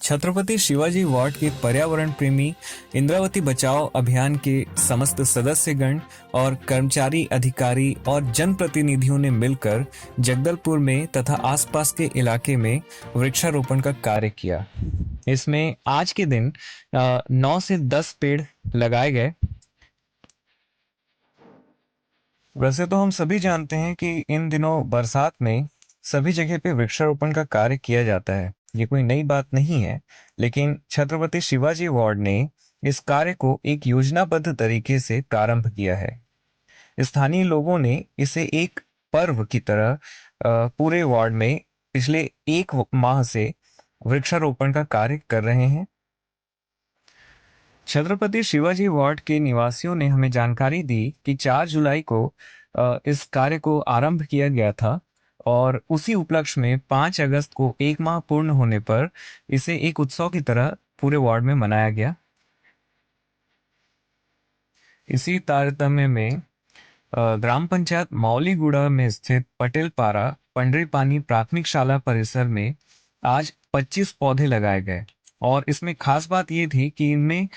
Chhatrapati Shivaji ward के पर्यावरण प्रेमी इंद्रावती बचाओ अभियान के समस्त सदस्यगण और कर्मचारी, अधिकारी और जनप्रतिनिधियों ने मिलकर जगदलपुर में तथा आसपास के इलाके में वृक्षारोपण का कार्य किया। इसमें आज के दिन 9 से 10 पेड़ लगाए गए। वैसे तो हम सभी जानते हैं कि इन दिनों बरसात में सभी जगह पे वृक्षारोपण का कार्य किया जाता है, ये कोई नई बात नहीं है। लेकिन छत्रपति शिवाजी वार्ड ने इस कार्य को एक योजनाबद्ध तरीके से प्रारंभ किया है। स्थानीय लोगों ने इसे एक पर्व की तरह पूरे वार्ड में पिछले 1 माह से वृक्षारोपण का कार्य कर रहे हैं। छत्रपति शिवाजी वार्ड के निवासियों ने हमें जानकारी दी कि 4 जुलाई को इस कार्य को आरंभ किया गया था और उसी उपलक्ष्य में 5 अगस्त को 1 माह पूर्ण होने पर इसे एक उत्सव की तरह पूरे वार्ड में मनाया गया। इसी तारतम्य में ग्राम पंचायत मौलीगुड़ा में स्थित पटेल पारा पंडरीपानी प्राथमिक शाला परिसर में आज 25 पौधे लगाए गए और इसमें खास बात ये थी कि इनमें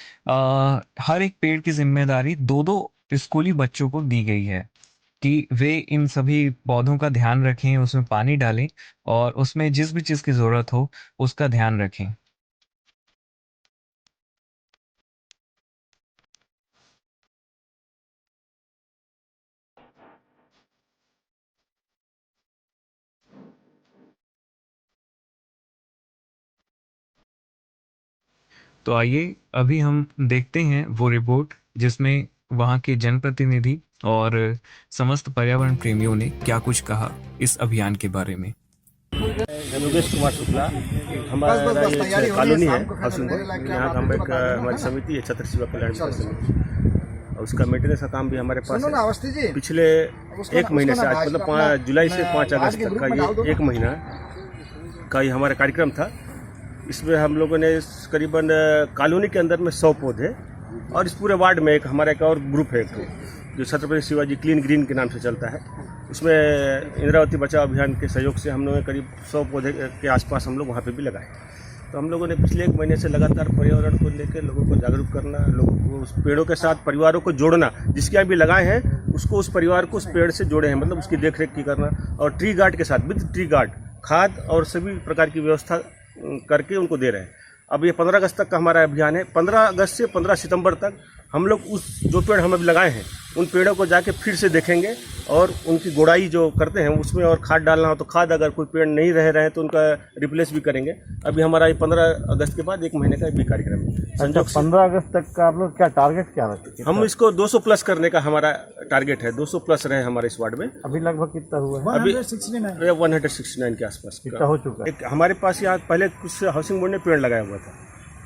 हर एक पेड़ की जिम्मेदारी 2-2 स्कूली बच्चों को दी गई है कि वे इन सभी पौधों का ध्यान रखें, उसमें पानी डालें और उसमें जिस भी चीज़ की ज़रूरत हो उसका ध्यान रखें। तो आइए अभी हम देखते हैं वो रिपोर्ट जिसमें वहाँ के जनप्रतिनिधि और समस्त पर्यावरण प्रेमियों ने क्या कुछ कहा इस अभियान के बारे में। योगेश कुमार शुक्ला, हमारा ये कॉलोनी है हाउसिंग बोर्ड, यहाँ हम एक हमारी समिति है छत्र शिवा कल्याण समिति, और उसका मेंटेनेंस का काम भी हमारे पास है। पिछले 1 महीने से आज मतलब 5 जुलाई से 5 अगस्त तक का ये 1 महीना का ये हमारा कार्यक्रम था। इसमें हम लोगों ने करीबन कॉलोनी के अंदर में 100 पौधे और इस पूरे वार्ड में हमारा एक और ग्रुप है जो छत्रपति शिवाजी क्लीन ग्रीन के नाम से चलता है। उसमें इंद्रावती बचाओ अभियान के सहयोग से हम लोगों ने करीब 100 पौधे के आसपास हम लोग वहाँ पे भी लगाए। तो हम लोगों ने पिछले 1 महीने से लगातार पर्यावरण को लेकर लोगों को जागरूक करना, लोगों को उस पेड़ों के साथ परिवारों को जोड़ना, जिसके यहाँ भी लगाए हैं उसको उस परिवार को उस पेड़ से जोड़े हैं, मतलब उसकी देखरेख की करना, और ट्री गार्ड के साथ विद ट्री गार्ड खाद और सभी प्रकार की व्यवस्था करके उनको दे रहे हैं। अब ये 15 अगस्त तक का हमारा अभियान है। 15 अगस्त से 15 सितंबर तक हम लोग उस जो पेड़ हम अभी लगाए हैं उन पेड़ों को जाके फिर से देखेंगे और उनकी गोड़ाई जो करते हैं उसमें और खाद डालना हो तो खाद, अगर कोई पेड़ नहीं रह रहे हैं तो उनका रिप्लेस भी करेंगे। अभी हमारा ये 15 अगस्त के बाद 1 महीने का भी कार्यक्रम है। 15 अगस्त तक का आप लोग क्या टारगेट क्या रखते हैं? हम इसको 200 प्लस करने का हमारा टारगेट है। 200 प्लस रहे हमारे इस वार्ड में। अभी लगभग कितना हुआ है? अभी 169 के आसपास कितना हो चुका है? हमारे पास यहाँ पहले कुछ हाउसिंग बोर्ड ने पेड़ लगाया हुआ था,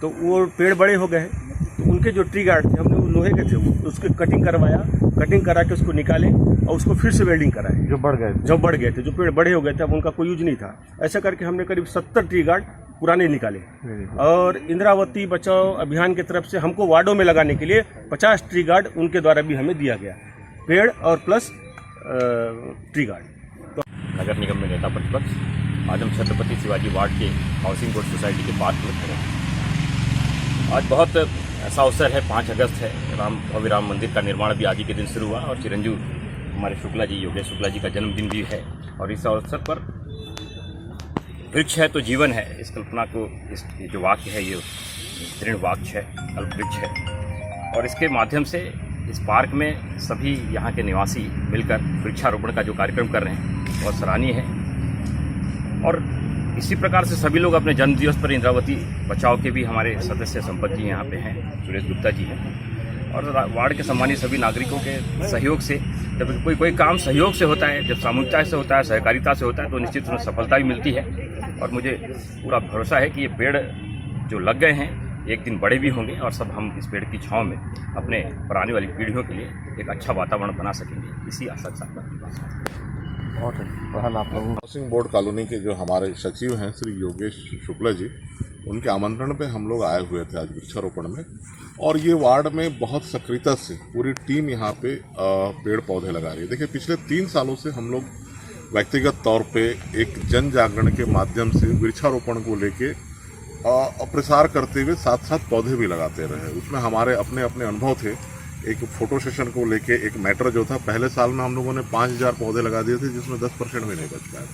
तो वो पेड़ बड़े हो गए हैं, तो उनके जो ट्री गार्ड थे हमने वो लोहे के थे, वो उसकी कटिंग करवाया, कटिंग करा के उसको निकाले और उसको फिर से वेल्डिंग कराए। जो बढ़ गए थे, जो पेड़ बड़े हो गए थे, अब उनका कोई यूज नहीं था। ऐसा करके हमने करीब 70 ट्री गार्ड पुराने निकाले और इंद्रावती बचाओ अभियान की तरफ से हमको वार्डों में लगाने के लिए 50 ट्री गार्ड उनके द्वारा भी हमें दिया गया, पेड़ और प्लस ट्री गार्ड। नगर निगम में नेता प्रतिपक्ष आज हम छत्रपति शिवाजी वार्ड के हाउसिंग बोर्ड सोसाइटी के पार्क में खड़े हैं। आज बहुत ऐसा अवसर है, 5 अगस्त है, भव्य राम मंदिर का निर्माण भी आज ही के दिन शुरू हुआ और चिरंजीव हमारे शुक्ला जी, योगेश शुक्ला जी का जन्मदिन भी है और इस अवसर पर वृक्ष है तो जीवन है, इस कल्पना को, इस जो वाक्य है ये दृढ़ वाक्य है, अल्पवृक्ष है, और इसके माध्यम से इस पार्क में सभी यहाँ के निवासी मिलकर वृक्षारोपण का जो कार्यक्रम कर रहे हैं बहुत सराहनीय है। और इसी प्रकार से सभी लोग अपने जन्मदिवस पर इंद्रावती बचाओ के भी हमारे सदस्य संपत जी यहाँ पे हैं, सुरेश गुप्ता जी हैं, और वार्ड के सम्मानित सभी नागरिकों के सहयोग से जब कोई काम सहयोग से होता है, जब सामूहिकता से होता है, सहकारिता से होता है, तो निश्चित रूप से सफलता भी मिलती है। और मुझे पूरा भरोसा है कि ये पेड़ जो लग गए हैं एक दिन बड़े भी होंगे और सब हम इस पेड़ की छांव में अपने पुराने वाली पीढ़ियों के लिए एक अच्छा वातावरण बना सकेंगे, इसी आशा के साथ। हाउसिंग बोर्ड कॉलोनी के जो हमारे सचिव हैं श्री योगेश शुक्ला जी, उनके आमंत्रण पे हम लोग आए हुए थे आज वृक्षारोपण में, और ये वार्ड में बहुत सक्रियता से पूरी टीम यहाँ पे पेड़ पौधे लगा रही है। देखिए, पिछले 3 सालों से हम लोग व्यक्तिगत तौर पे एक जन जागरण के माध्यम से वृक्षारोपण को लेके प्रसार करते हुए साथ साथ पौधे भी लगाते रहे। उसमें हमारे अपने अपने अनुभव थे। एक फोटो सेशन को लेके एक मैटर जो था, पहले साल में हम लोगों ने 5000 पौधे लगा दिए थे, जिसमें 10% भी नहीं बच पाया।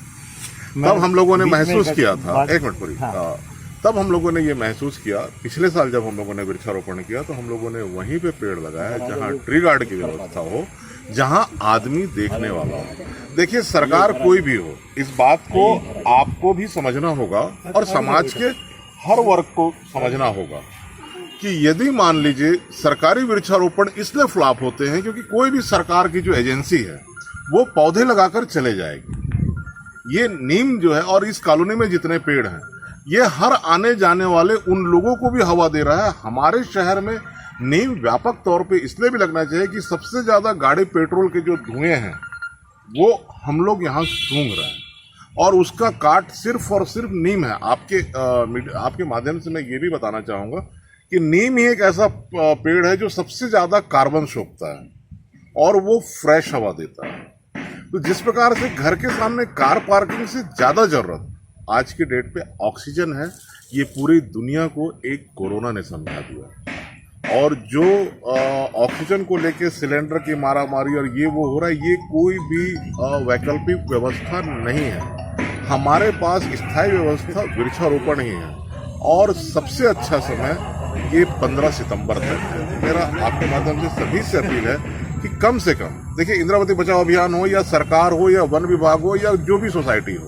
तब हम लोगों ने महसूस किया था, एक मिनट पूरी, तब हम लोगों ने ये महसूस किया, पिछले साल जब हम लोगों ने वृक्षारोपण किया तो हम लोगों ने वहीं पे पेड़ लगाया जहाँ ट्री गार्ड की व्यवस्था हो, जहाँ आदमी देखने वाला हो। देखिए, सरकार कोई भी हो, इस बात को आपको भी समझना होगा और समाज के हर वर्ग को समझना होगा कि यदि मान लीजिए सरकारी वृक्षारोपण इसलिए फ्लॉप होते हैं क्योंकि कोई भी सरकार की जो एजेंसी है वो पौधे लगाकर चले जाएगी। ये नीम जो है और इस कॉलोनी में जितने पेड़ हैं, ये हर आने जाने वाले उन लोगों को भी हवा दे रहा है। हमारे शहर में नीम व्यापक तौर पे इसलिए भी लगना चाहिए कि सबसे ज्यादा गाड़ी पेट्रोल के जो धुएं हैं वो हम लोग यहाँ सूंघ रहे हैं और उसका काट सिर्फ और सिर्फ नीम है। आपके माध्यम से मैं ये भी बताना चाहूँगा कि नीम ही एक ऐसा पेड़ है जो सबसे ज़्यादा कार्बन सोखता है और वो फ्रेश हवा देता है। तो जिस प्रकार से घर के सामने कार पार्किंग से ज़्यादा ज़रूरत आज की डेट पे ऑक्सीजन है, ये पूरी दुनिया को एक कोरोना ने समझा दिया। और जो ऑक्सीजन को लेके सिलेंडर की मारामारी और ये वो हो रहा है, ये कोई भी वैकल्पिक व्यवस्था नहीं है। हमारे पास स्थायी व्यवस्था वृक्षारोपण ही है और सबसे अच्छा समय ये 15 सितंबर तक है। मेरा आपके माध्यम से सभी से अपील है कि कम से कम, देखिए, इंद्रावती बचाओ अभियान हो या सरकार हो या वन विभाग हो या जो भी सोसाइटी हो,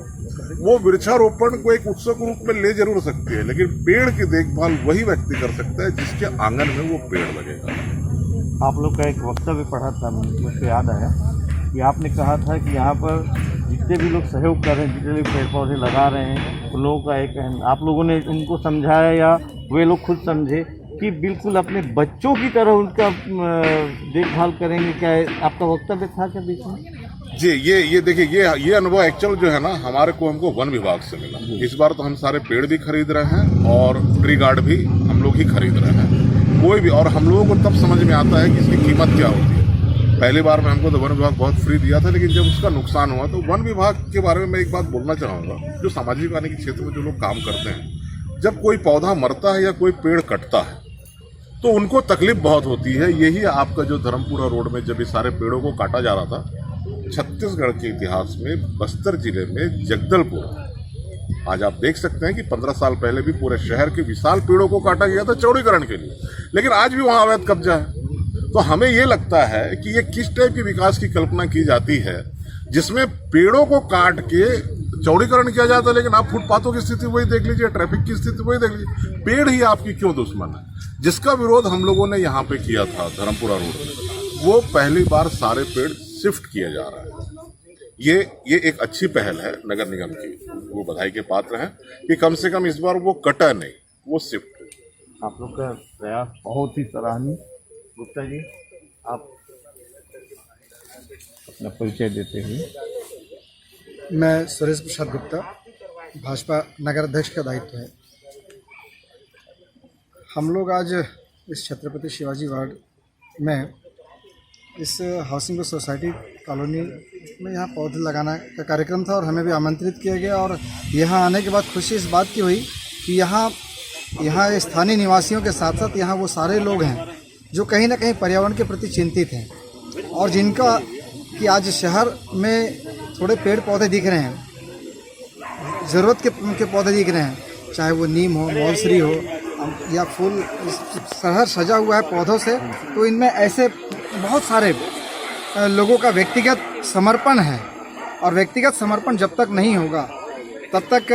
वो वृक्षारोपण को एक उत्सव के रूप में ले जरूर सकती है, लेकिन पेड़ की देखभाल वही व्यक्ति कर सकता है जिसके आंगन में वो पेड़ लगेगा। आप लोग का एक वक्तव्य पढ़ा था, मुझे याद आया कि आपने कहा था कि यहाँ पर जितने भी लोग सहयोग कर रहे हैं, जितने भी पेड़ पौधे लगा रहे हैं, उन लोगों का एक, आप लोगों ने उनको समझाया या वे लोग खुद समझे कि बिल्कुल अपने बच्चों की तरह उनका देखभाल करेंगे। क्या आपका वक्तव्य था क्या बीच में? जी, ये देखिए, ये अनुभव एक्चुअल जो है ना, हमारे को हमको वन विभाग से मिला। इस बार तो हम सारे पेड़ भी खरीद रहे हैं और ट्री गार्ड भी हम लोग ही खरीद रहे हैं। कोई भी, और हम लोगों को तब समझ में आता है कि इसकी कीमत क्या होती है। पहली बार में हमको तो वन विभाग बहुत फ्री दिया था, लेकिन जब उसका नुकसान हुआ तो वन विभाग के बारे में मैं एक बात बोलना चाहूँगा। जो सामाजिक वानिकी क्षेत्र में जो लोग काम करते हैं, जब कोई पौधा मरता है या कोई पेड़ कटता है तो उनको तकलीफ बहुत होती है। यही आपका जो धर्मपुरा रोड में जब ये सारे पेड़ों को काटा जा रहा था, छत्तीसगढ़ के इतिहास में बस्तर जिले में जगदलपुर, आज आप देख सकते हैं कि 15 साल पहले भी पूरे शहर के विशाल पेड़ों को काटा गया था चौड़ीकरण के लिए, लेकिन आज भी वहाँ अवैध कब्जा है। तो हमें ये लगता है कि ये किस टाइप के विकास की कल्पना की जाती है जिसमें पेड़ों को काट के चौड़ीकरण किया जाता है, लेकिन आप फुटपाथों की स्थिति वही देख लीजिए, ट्रैफिक की स्थिति वही देख लीजिए। पेड़ ही आपकी क्यों दुश्मन है? जिसका विरोध हम लोगों ने यहाँ पे किया था धर्मपुरा रोड में, वो पहली बार सारे पेड़ शिफ्ट किया जा रहा है। ये एक अच्छी पहल है नगर निगम की, वो बधाई के पात्र हैं कि कम से कम इस बार वो कटा नहीं, वो शिफ्ट। आप लोग का प्रयास बहुत ही सराहनीय। गुप्ता जी, आप अपना परिचय देते हुए। मैं सुरेश प्रसाद गुप्ता, भाजपा नगर अध्यक्ष का दायित्व है। हम लोग आज इस छत्रपति शिवाजी वार्ड में इस हाउसिंग सोसाइटी कॉलोनी में यहाँ पौधे लगाना का कार्यक्रम था और हमें भी आमंत्रित किया गया। और यहाँ आने के बाद खुशी इस बात की हुई कि यहाँ स्थानीय निवासियों के साथ साथ यहाँ वो सारे लोग हैं जो कहीं ना कहीं पर्यावरण के प्रति चिंतित हैं और जिनका कि आज शहर में थोड़े पेड़ पौधे दिख रहे हैं, ज़रूरत के पौधे दिख रहे हैं, चाहे वो नीम हो, मौलसरी हो या फूल, शहर सजा हुआ है पौधों से। तो इनमें ऐसे बहुत सारे लोगों का व्यक्तिगत समर्पण है और व्यक्तिगत समर्पण जब तक नहीं होगा तब तक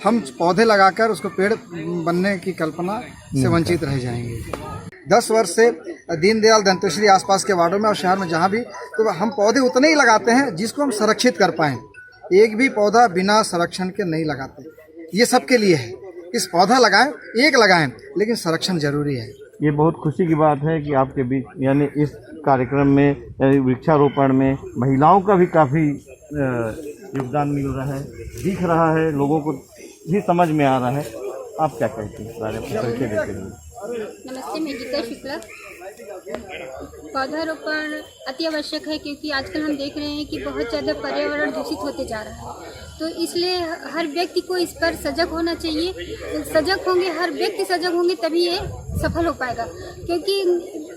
हम पौधे लगाकर उसको पेड़ बनने की कल्पना से वंचित रह जाएंगे। 10 वर्ष से दीनदयाल दंतेश्वरी आसपास के वार्डों में और शहर में जहाँ भी, तो हम पौधे उतने ही लगाते हैं जिसको हम संरक्षित कर पाएँ। एक भी पौधा बिना संरक्षण के नहीं लगाते। ये सबके लिए है, इस पौधा लगाएं, एक लगाएं, लेकिन संरक्षण जरूरी है। ये बहुत खुशी की बात है कि आपके बीच, यानी इस कार्यक्रम में, यानी वृक्षारोपण में महिलाओं का भी काफ़ी योगदान मिल रहा है, दिख रहा है, लोगों को भी समझ में आ रहा है। आप क्या कहते हैं इस बारे में? परिचय देते हैं। नमस्ते, मैं गीता शुक्ला। पौधारोपण अति आवश्यक है क्योंकि आजकल हम देख रहे हैं कि बहुत ज़्यादा पर्यावरण दूषित होते जा रहा है। तो इसलिए हर व्यक्ति को इस पर सजग होना चाहिए। सजग होंगे, हर व्यक्ति सजग होंगे तभी ये सफल हो पाएगा। क्योंकि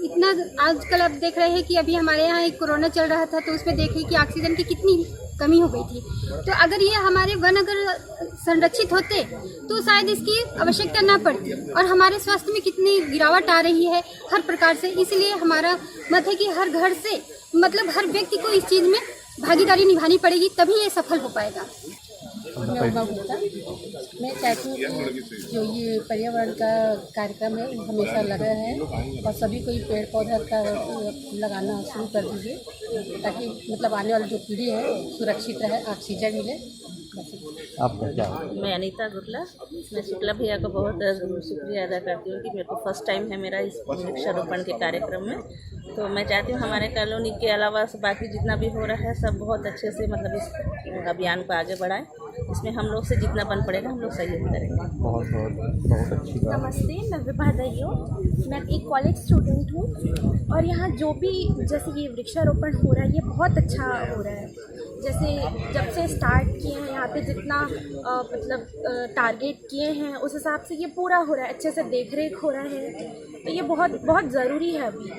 इतना आजकल आप देख रहे हैं कि अभी हमारे यहाँ एक कोरोना चल रहा था, तो उसमें देखें कि ऑक्सीजन की कितनी कमी हो गई थी। तो अगर ये हमारे वन अगर संरक्षित होते तो शायद इसकी आवश्यकता ना पड़ती। और हमारे स्वास्थ्य में कितनी गिरावट आ रही है हर प्रकार से। इसलिए हमारा मत है कि हर घर से मतलब हर व्यक्ति को इस चीज़ में भागीदारी निभानी पड़ेगी, तभी ये सफल हो पाएगा। मैं उमा गुप्ता। मैं चाहती हूँ कि जो ये पर्यावरण का कार्यक्रम है वो हमेशा लगा है और सभी को ये पेड़ पौधा का लगाना शुरू कर दीजिए, ताकि मतलब आने वाली जो पीढ़ी है सुरक्षित रहे, ऑक्सीजन मिले। आपका क्या? मैं अनीता गुरला। मैं शुक्ला भैया का बहुत शुक्रिया अदा करती हूँ कि मेरे को फर्स्ट टाइम है मेरा इस वृक्षारोपण के कार्यक्रम में। तो मैं चाहती हूँ हमारे कॉलोनी के अलावा बाकी जितना भी हो रहा है सब बहुत अच्छे से मतलब इस अभियान को आगे बढ़ाएं। इसमें हम लोग से जितना बन पड़ेगा हम लोग सहयोग करेंगे। बहुत अच्छी बात। नमस्ते, मैं विभा दहियो। मैं एक कॉलेज स्टूडेंट हूँ और यहाँ जो भी जैसे ये वृक्षारोपण हो रहा है ये बहुत अच्छा हो रहा है। जैसे जब से स्टार्ट किए हैं यहाँ पे जितना मतलब टारगेट किए हैं उस हिसाब से ये पूरा हो रहा है, अच्छे से देख रेख हो रहा है। तो ये बहुत बहुत ज़रूरी है अभी।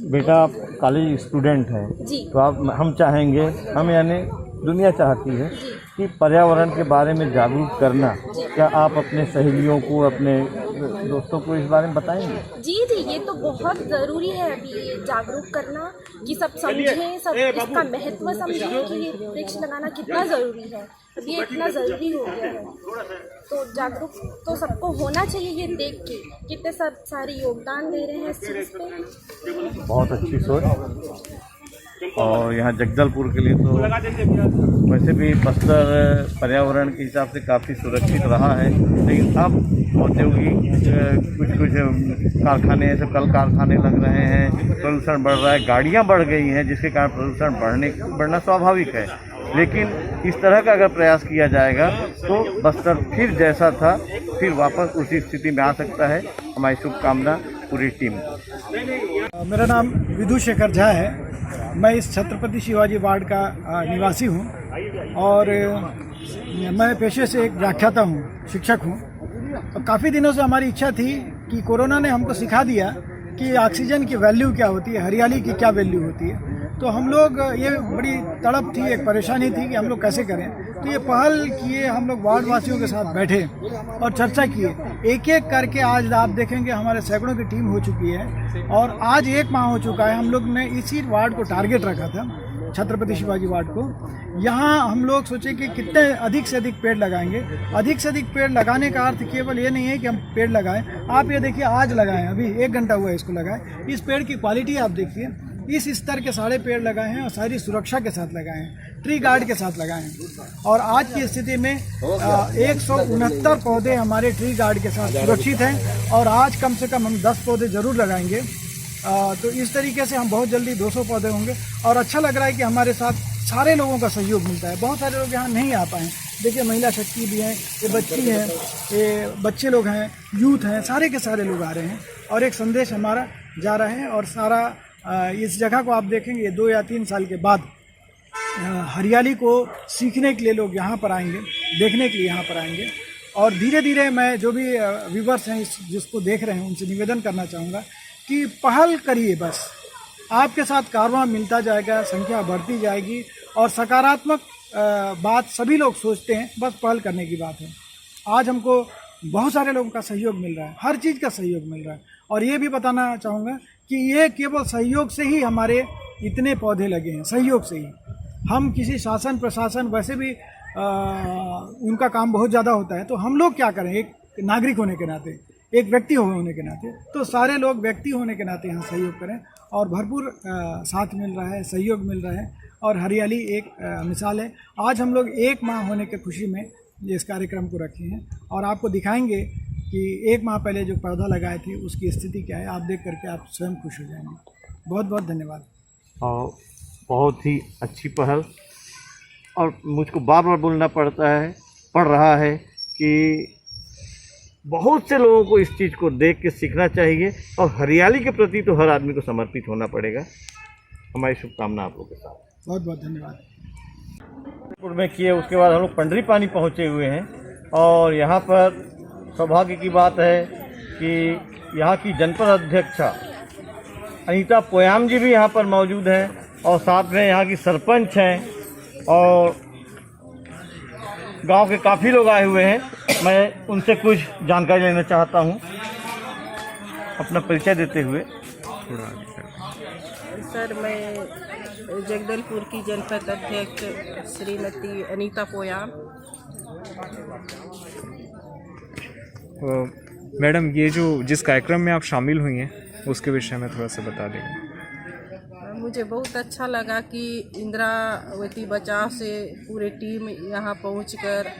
बेटा आप कॉलेज स्टूडेंट हैं जी। तो आप हम चाहेंगे, हम यानी दुनिया चाहती है कि पर्यावरण के बारे में जागरूक करना। क्या आप अपने सहेलियों को, अपने दोस्तों को इस बारे में बताएंगे? जी जी, ये तो बहुत ज़रूरी है अभी ये जागरूक करना कि सब समझें, सब इसका महत्व समझें कि ये वृक्ष लगाना कितना ज़रूरी है। अब ये इतना ज़रूरी हो गया है तो जागरूक तो सबको होना चाहिए। ये देख के कितने सब सारे योगदान दे रहे हैं इस चीज़ पे। बहुत अच्छी सोच। और यहाँ जगदलपुर के लिए तो वैसे भी बस्तर पर्यावरण के हिसाब से काफ़ी सुरक्षित रहा है, लेकिन अब औद्योगिक कुछ कारखाने ऐसे कल कारखाने लग रहे हैं, प्रदूषण बढ़ रहा है, गाड़ियाँ बढ़ गई हैं जिसके कारण प्रदूषण बढ़ना स्वाभाविक है। लेकिन इस तरह का अगर प्रयास किया जाएगा तो बस्तर फिर जैसा था फिर वापस उसी स्थिति में आ सकता है। हमारी शुभकामना पूरी टीम को। मेरा नाम विधु शेखर झा है। मैं इस छत्रपति शिवाजी वार्ड का निवासी हूँ और मैं पेशे से एक व्याख्याता हूँ, शिक्षक हूँ। तो काफ़ी दिनों से हमारी इच्छा थी कि कोरोना ने हमको सिखा दिया कि ऑक्सीजन की वैल्यू क्या होती है, हरियाली की क्या वैल्यू होती है। तो हम लोग ये बड़ी तड़प थी, एक परेशानी थी कि हम लोग कैसे करें। तो ये पहल किए, हम लोग वार्ड वासियों के साथ बैठे और चर्चा किए। एक एक करके आज आप देखेंगे हमारे सैकड़ों की टीम हो चुकी है और आज 1 माह हो चुका है। हम लोग ने इसी वार्ड को टारगेट रखा था, छत्रपति शिवाजी वार्ड को। यहाँ हम लोग सोचे कि कितने अधिक से अधिक पेड़ लगाएंगे। अधिक से अधिक पेड़ लगाने का अर्थ केवल ये नहीं है कि हम पेड़ लगाएं। आप ये देखिए, आज लगाएं, अभी 1 घंटा हुआ है इसको लगाए। इस पेड़ की क्वालिटी आप देखिए, इस स्तर के सारे पेड़ लगाए हैं और सारी सुरक्षा के साथ लगाए हैं, ट्री गार्ड के साथ लगाए हैं। और आज की स्थिति में 169 पौधे हमारे ट्री गार्ड के साथ सुरक्षित हैं और आज कम से कम हम 10 पौधे ज़रूर लगाएंगे। तो इस तरीके से हम बहुत जल्दी 200 पौधे होंगे। और अच्छा लग रहा है कि हमारे साथ सारे लोगों का सहयोग मिलता है। बहुत सारे लोग यहाँ नहीं आ पाए हैं। देखिए, महिला शक्ति भी हैं, ये बच्ची हैं, ये बच्चे लोग हैं, यूथ हैं, सारे के सारे लोग आ रहे हैं और एक संदेश हमारा जा रहा है। और सारा इस जगह को आप देखेंगे 2 या 3 साल के बाद हरियाली को सीखने के लिए लोग यहाँ पर आएंगे, देखने के लिए यहाँ पर आएंगे। और धीरे धीरे मैं जो भी व्यूवर्स हैं जिसको देख रहे हैं उनसे निवेदन करना चाहूँगा कि पहल करिए। बस आपके साथ कारवां मिलता जाएगा, संख्या बढ़ती जाएगी और सकारात्मक बात सभी लोग सोचते हैं, बस पहल करने की बात है। आज हमको बहुत सारे लोगों का सहयोग मिल रहा है, हर चीज़ का सहयोग मिल रहा है। और ये भी बताना चाहूँगा कि ये केवल सहयोग से ही हमारे इतने पौधे लगे हैं, सहयोग से ही। हम किसी शासन प्रशासन वैसे भी उनका काम बहुत ज़्यादा होता है, तो हम लोग क्या करें, एक नागरिक होने के नाते, एक व्यक्ति होने के नाते, तो सारे लोग व्यक्ति होने के नाते यहाँ सहयोग करें। और भरपूर साथ मिल रहा है, सहयोग मिल रहा है और हरियाली एक मिसाल है। आज हम लोग 1 माह होने की खुशी में इस कार्यक्रम को रखे हैं और आपको दिखाएंगे कि 1 माह पहले जो पौधा लगाए थे उसकी स्थिति क्या है। आप देख करके आप स्वयं खुश हो जाएंगे। बहुत बहुत धन्यवाद। और बहुत ही अच्छी पहल। और मुझको बार बार बोलना पड़ रहा है कि बहुत से लोगों को इस चीज़ को देख के सीखना चाहिए और हरियाली के प्रति तो हर आदमी को समर्पित होना पड़ेगा। हमारी शुभकामना आप लोगों के साथ। बहुत बहुत धन्यवाद। में किए, उसके बाद हम लोग पंडरी पानी पहुँचे हुए हैं। और यहाँ पर सौभाग्य की बात है कि यहाँ की जनपद अध्यक्षा अनीता पोयाम जी भी यहाँ पर मौजूद हैं और साथ में यहाँ की सरपंच हैं और गांव के काफ़ी लोग आए हुए हैं। मैं उनसे कुछ जानकारी लेना चाहता हूँ, अपना परिचय देते हुए। सर, मैं जगदलपुर की जनपद अध्यक्ष श्रीमती अनीता पोयाम। मैडम, ये जो जिस कार्यक्रम में आप शामिल हुई हैं उसके विषय में थोड़ा सा बता देंगे। मुझे बहुत अच्छा लगा कि इंदिरावती बचाव से पूरी टीम यहाँ पहुंचकर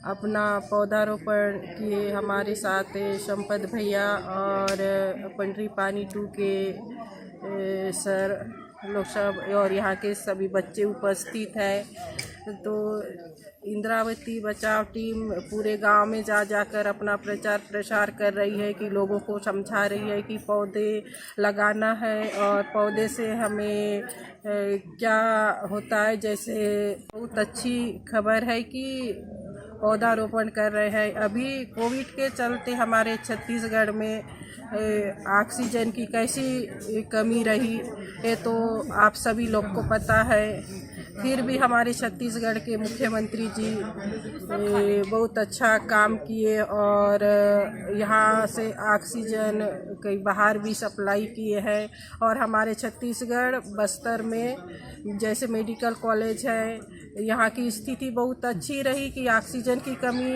अपना पौधारोपण किए। हमारे साथ संपत भैया और पंडरी पानी 2 के सर लोग सब और यहाँ के सभी बच्चे उपस्थित हैं। तो इंदिरावती बचाव टीम पूरे गांव में जाकर अपना प्रचार प्रसार कर रही है कि लोगों को समझा रही है कि पौधे लगाना है और पौधे से हमें क्या होता है। जैसे बहुत अच्छी खबर है कि पौधारोपण कर रहे हैं। अभी कोविड के चलते हमारे छत्तीसगढ़ में ऑक्सीजन की कैसी कमी रही है तो आप सभी लोग को पता है। फिर भी हमारे छत्तीसगढ़ के मुख्यमंत्री जी बहुत अच्छा काम किए और यहाँ से ऑक्सीजन कई बाहर भी सप्लाई किए हैं। और हमारे छत्तीसगढ़ बस्तर में जैसे मेडिकल कॉलेज है, यहाँ की स्थिति बहुत अच्छी रही कि ऑक्सीजन की कमी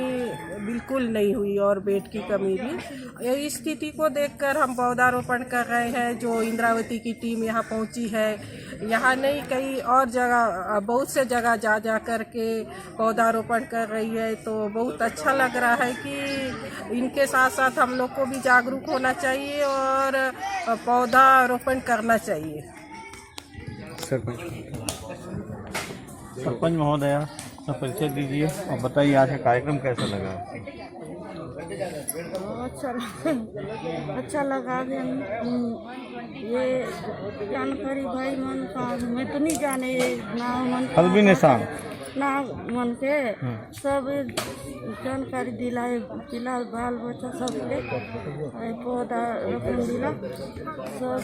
बिल्कुल नहीं हुई और बेड की कमी भी। यही स्थिति को देखकर हम पौधारोपण कर रहे हैं। जो इंदिरावती की टीम यहाँ पहुँची है, यहाँ नहीं कई और जगह बहुत से जगह जा कर के पौधारोपण कर रही है। तो बहुत अच्छा लग रहा है कि इनके साथ साथ हम लोग को भी जागरूक होना चाहिए और पौधारोपण करना चाहिए। सरपंच महोदया, अपना परिचय दीजिए और बताइए आज का कार्यक्रम कैसा लगा। अच्छा लगा ये जानकारी भाई मन का मैं तो नहीं जाने ना मन हल्बी निशान ना मन के सब जानकारी दिलाए बाल बच्चा सबके पौधा रोपण दिला सब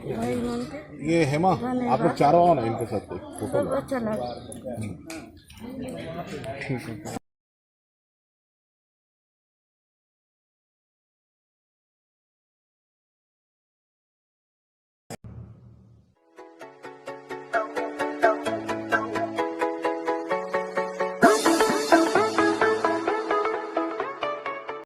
भाई मन के। ये हेमा, आप लोग चारों आओ ना इनके साथ। सब अच्छा लगा। ठीक है।